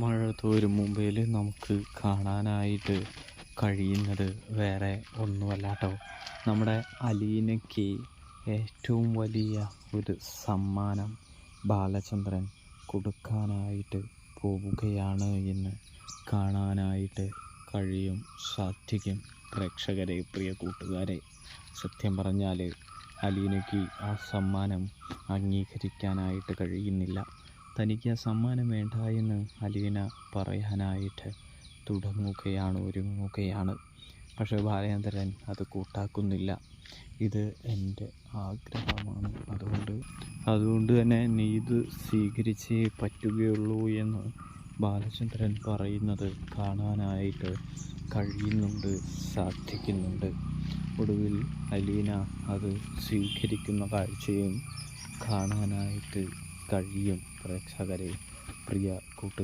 മഴ തോരും മുമ്പേൽ നമുക്ക് കാണാനായിട്ട് കഴിയുന്നത് വേറെ ഒന്നുമല്ല കേട്ടോ. നമ്മുടെ അലീനയ്ക്ക് ഏറ്റവും വലിയ ഒരു സമ്മാനം ബാലചന്ദ്രൻ കൊടുക്കാനായിട്ട് പോവുകയാണ് എന്ന് കാണാനായിട്ട് സാധിക്കും പ്രേക്ഷകരെ, പ്രിയ കൂട്ടുകാരെ. സത്യം പറഞ്ഞാൽ അലീനയ്ക്ക് ആ സമ്മാനം അംഗീകരിക്കാനായിട്ട് കഴിയുന്നില്ല. തനിക്ക് ആ സമ്മാനം വേണ്ട എന്ന് അലീന പറയാനായിട്ട് ഒരുങ്ങുകയാണ്. പക്ഷേ ബാലചന്ദ്രൻ അത് കൂട്ടാക്കുന്നില്ല. ഇത് എൻ്റെ ആഗ്രഹമാണ്, അതുകൊണ്ട് തന്നെ നീ ഇത് സ്വീകരിച്ചേ പറ്റുകയുള്ളൂ എന്ന് ബാലചന്ദ്രൻ പറയുന്നത് കാണാനായിട്ട് സാധിക്കുന്നുണ്ട്. ഒടുവിൽ അലീന അത് സ്വീകരിക്കുന്ന കാഴ്ചയും കാണാനായിട്ട് കഴിയും പ്രേക്ഷകരെ, പ്രിയ കൂട്ടുകാരെ.